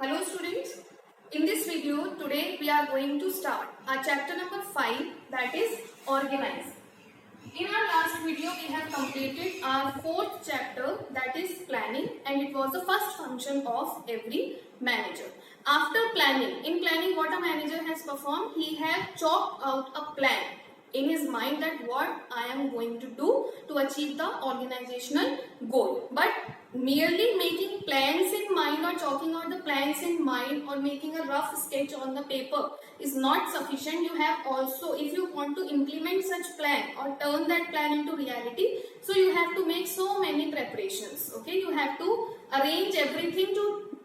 Hello students, in this video today we are going to start our chapter number 5, that is organize. In our last video we have completed our 4th chapter, that is planning, and it was the first function of every manager. After planning, in planning what a manager has performed, he has chalked out a plan in his mind that what I am going to do to achieve the organizational goal. But merely making plans in mind or chalking out the plans in mind or making a rough sketch on the paper is not sufficient. You have also, if you want to implement such plan or turn that plan into reality, so you have to make so many preparations. Okay, you have to arrange everything to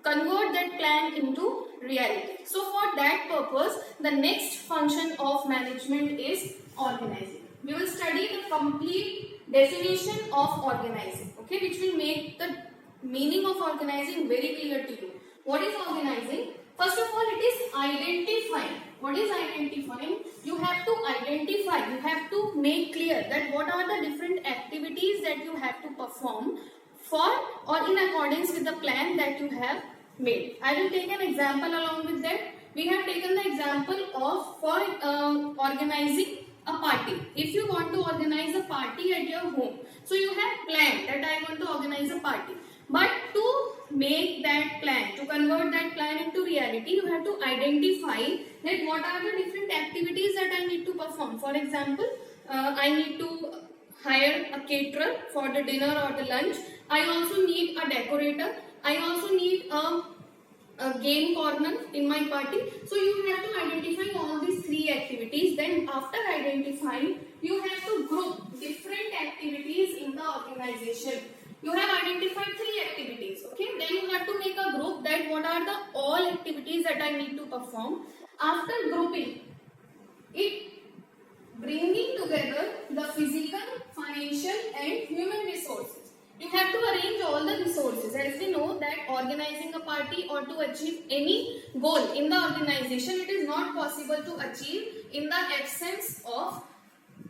convert that plan into reality. So for that purpose, the next function of management is organizing. We will study the complete definition of organizing, okay, which will make the meaning of organizing very clear to you. What is organizing? First of all, it is identifying. What is identifying? You have to identify, you have to make clear that what are the different activities that you have to perform for or in accordance with the plan that you have made. I will take an example along with that. We have taken the example of for organizing a party. If you want to organize a party at your home, so you have planned that I want to organize a party. But to make that plan, to convert that plan into reality, you have to identify that what are the different activities that I need to perform. For example, I need to hire a caterer for the dinner or the lunch. I also need a decorator. I also need a game corner in my party. So you have to identify all these 3 activities. Then after identifying, you have to group different activities in the organization. You have identified 3 activities. Okay. Then you have to make a group that what are the all activities that I need to perform. After grouping it, bringing together the physical, financial and human resources. You have to arrange all the resources. As we know that organizing a party or to achieve any goal in the organization, it is not possible to achieve in the absence of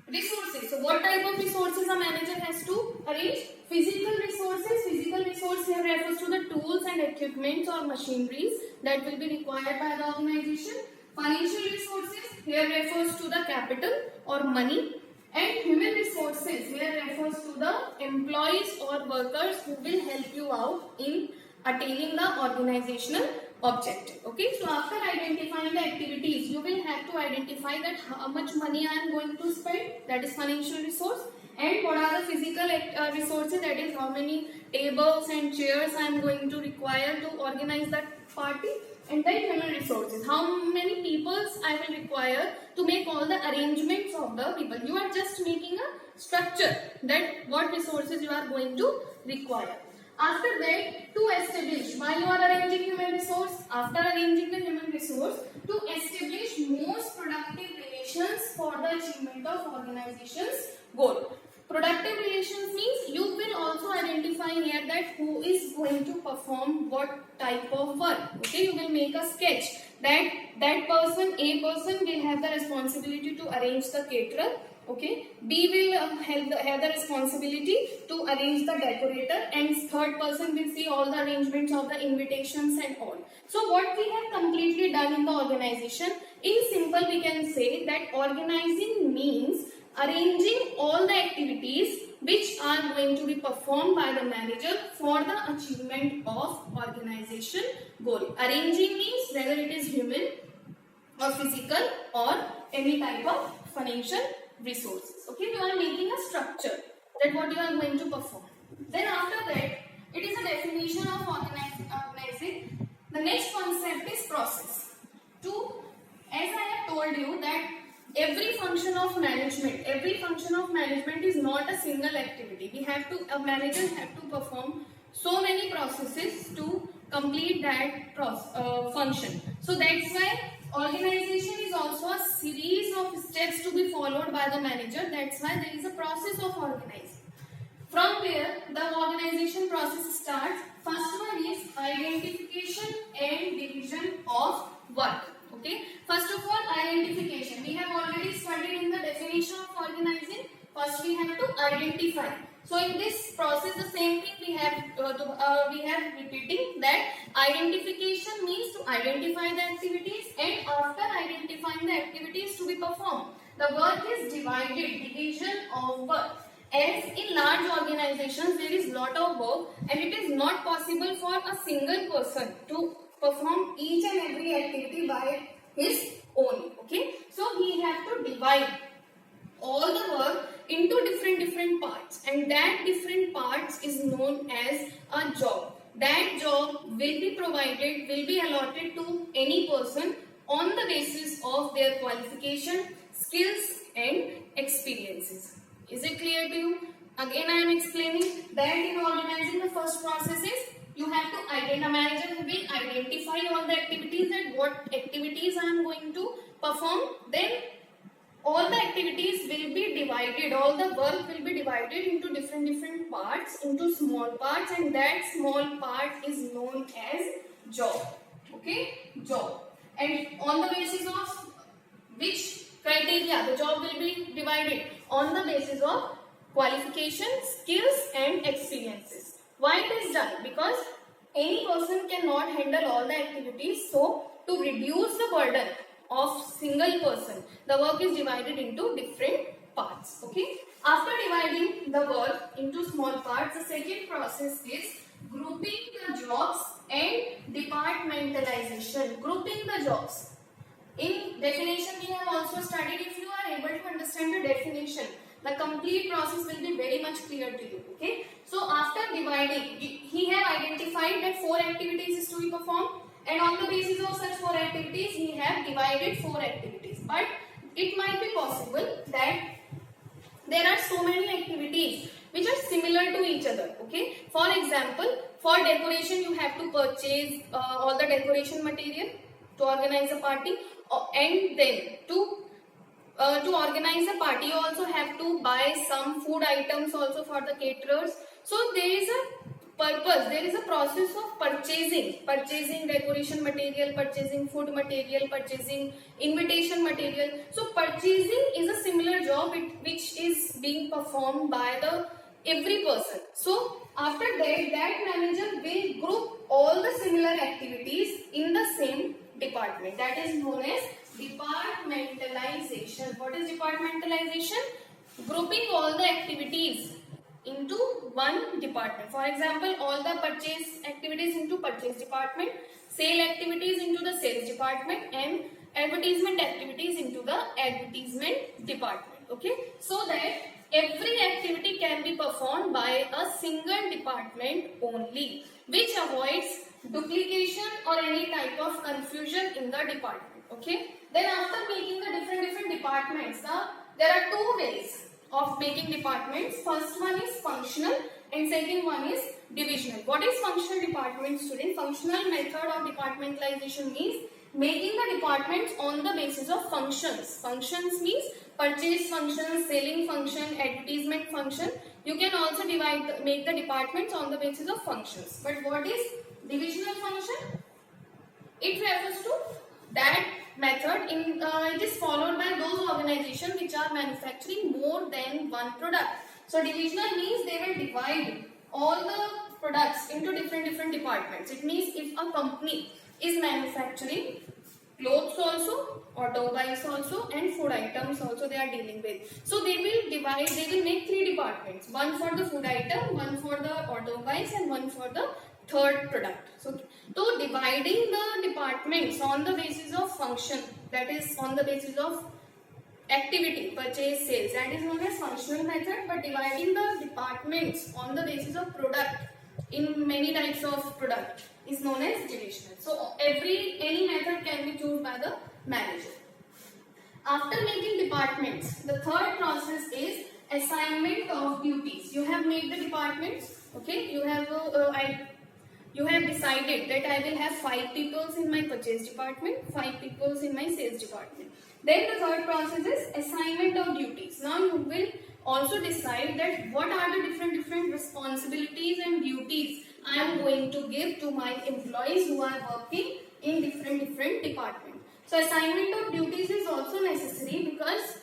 resources. So what type of resources a manager has to arrange? Physical resources. Physical resource here refers to the tools and equipments or machineries that will be required by the organization. Financial resources here refers to the capital or money. And human resources here refers to the employees or workers who will help you out in attaining the organizational objective. Okay, so after identifying the activities, you will have to identify that how much money I am going to spend, that is financial resource, and what are the physical resources, that is how many tables and chairs I am going to require to organize that party. And then human resources, how many people I will require to make all the arrangements of the people. You are just making a structure that what resources you are going to require. After that, to establish, while you are arranging human resource, after arranging the human resource, to establish most productive relations for the achievement of organization's goal. Productive relations means you will also identify here that who is going to perform what type of work. Okay, you will make a sketch that person, A person will have the responsibility to arrange the caterer. Okay, B will have the responsibility to arrange the decorator, and third person will see all the arrangements of the invitations and all. So what we have completely done in the organization, in simple we can say that organizing means arranging all the activities which are going to be performed by the manager for the achievement of organization goal. Arranging means whether it is human or physical or any type of financial resources. Okay, you are making a structure that what you are going to perform. Then after that, it is a definition of organizing. The next concept is process. As I have told you that every function of management is not a single activity. A manager have to perform so many processes to complete that function. So that's why organization is also a series of steps to be followed by the manager. That's why there is a process of organizing. From there, the organization process starts. First one is identification and division of work. Okay. First of all, identification. We have already studied in the definition of organizing. First, we have to identify. So in this process, the same thing we have repeating that identification means to identify the activities, and after identifying the activities to be performed, the work is divided, division of work. As in large organizations there is lot of work and it is not possible for a single person to perform each and every activity by his own. Okay, so he have to divide all the work into different parts, and that different parts is known as a job. That job will be provided, will be allotted to any person on the basis of their qualification, skills and experiences. Is it clear to you? Again I am explaining that in organizing the first process is you have to identify, manager will identify all the activities and what activities I am going to perform. Then all the activities will be divided, all the work will be divided into different parts, into small parts, and that small part is known as job. Okay, job. And on the basis of which criteria the job will be divided? On the basis of qualifications, skills and experiences. Why it is done? Because any person cannot handle all the activities, so to reduce the burden of single person, the work is divided into different parts. Okay, after dividing the work into small parts, the second process is grouping the jobs and departmentalization. Grouping the jobs. In definition we have also studied. If you are able to understand the definition, the complete process will be very much clear to you. Okay, so after dividing, he have identified that 4 activities is to be performed, and on the basis of such 4 activities he have divided 4 activities. But it might be possible that there are so many activities which are similar to each other. Okay, for example, for decoration you have to purchase all the decoration material to organize a party, and then to organize a party you also have to buy some food items also for the caterers. So there is a purpose, there is a process of purchasing decoration material, purchasing food material, purchasing invitation material. So purchasing is a similar job which is being performed by the every person. So after that manager will group all the similar activities in the same department. That is known as departmentalization. What is departmentalization? Grouping all the activities into one department. For example, all the purchase activities into purchase department, sale activities into the sales department, and advertisement activities into the advertisement department. Okay, so that every activity can be performed by a single department only, which avoids duplication or any type of confusion in the department. Okay, then after making the different departments, there are 2 ways of making departments. First one is functional and second one is divisional. What is functional department, student? Functional method of departmentalization means making the departments on the basis of functions. Functions means purchase function, selling function, advertisement function. You can also make the departments on the basis of functions. But what is divisional function? It refers to that method it is followed by those organizations which are manufacturing more than one product. So divisional means they will divide all the products into different departments. It means if a company is manufacturing clothes also, automobiles also, and food items also they are dealing with, so they will make 3 departments, one for the food item, one for the automobiles, and one for the third product. So dividing the departments on the basis of function, that is on the basis of activity, purchase, sales, that is known as functional method. But dividing the departments on the basis of product in many types of product is known as divisional. So any method can be chosen by the manager. After making departments, the third process is assignment of duties. You have made the departments. Okay, you have decided that I will have 5 people in my purchase department, 5 people in my sales department. Then the third process is assignment of duties. Now you will also decide that what are the different responsibilities and duties I am going to give to my employees who are working in different departments. So assignment of duties is also necessary because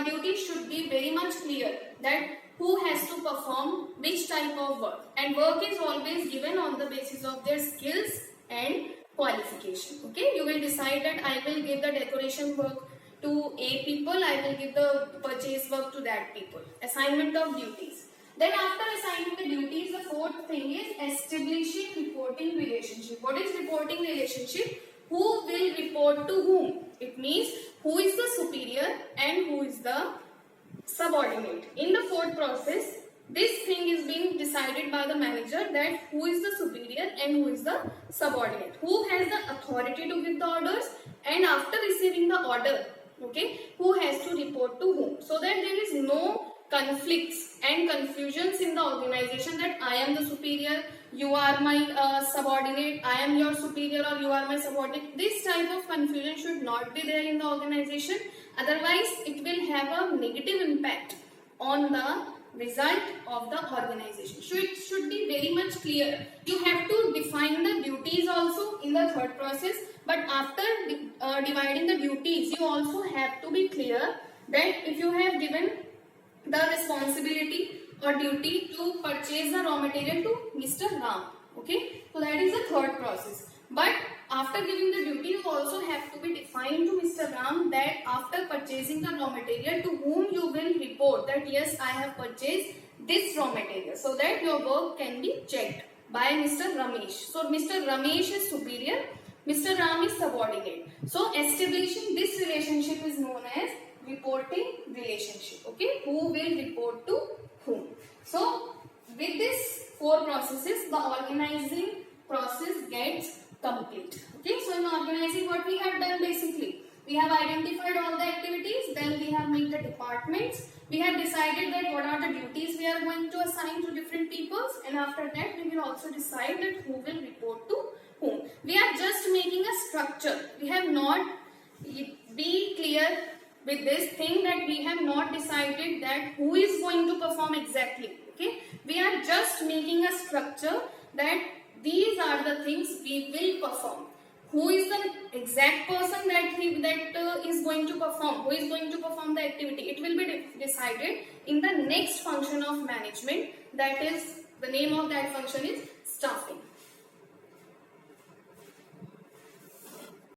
duties should be very much clear, that who has to perform which type of work, and work is always given on the basis of their skills and qualification. Okay, you will decide that I will give the decoration work to A people, I will give the purchase work to that people. Assignment of duties. Then after assigning the duties, the fourth thing is establishing reporting relationship. What is reporting relationship? Who will report to whom? It means who is the superior and who is the subordinate. In the fourth process, this thing is being decided by the manager, that who is the superior and who is the subordinate. Who has the authority to give the orders, and after receiving the order, okay, who has to report to whom, so that there is no conflicts and confusions in the organization that I am the superior, you are my subordinate, I am your superior or you are my subordinate. This type of confusion should not be there in the organization. Otherwise, it will have a negative impact on the result of the organization. So it should be very much clear. You have to define the duties also in the third process. But after dividing the duties, you also have to be clear that if you have given the responsibility or duty to purchase the raw material to Mr. Ram, okay, so that is the third process. But after giving the duty, you also have to be defined to Mr. Ram that after purchasing the raw material, to whom you will report that yes, I have purchased this raw material, so that your work can be checked by Mr. Ramesh. So Mr. Ramesh is superior, Mr. Ram is subordinate. So establishing this relationship is known as reporting relationship. Okay, who will report to whom. So with this four processes, the organizing process gets complete. Okay, so in organizing, what we have done basically, we have identified all the activities, then we have made the departments, we have decided that what are the duties we are going to assign to different peoples, and after that we will also decide that who will report to whom. We are just making a structure. We have not, be clear with this thing, that we have not decided that who is going to perform exactly. Okay, we are just making a structure that these are the things we will perform. Who is the exact person that is going to perform, who is going to perform the activity, it will be decided in the next function of management, that is, the name of that function is staffing.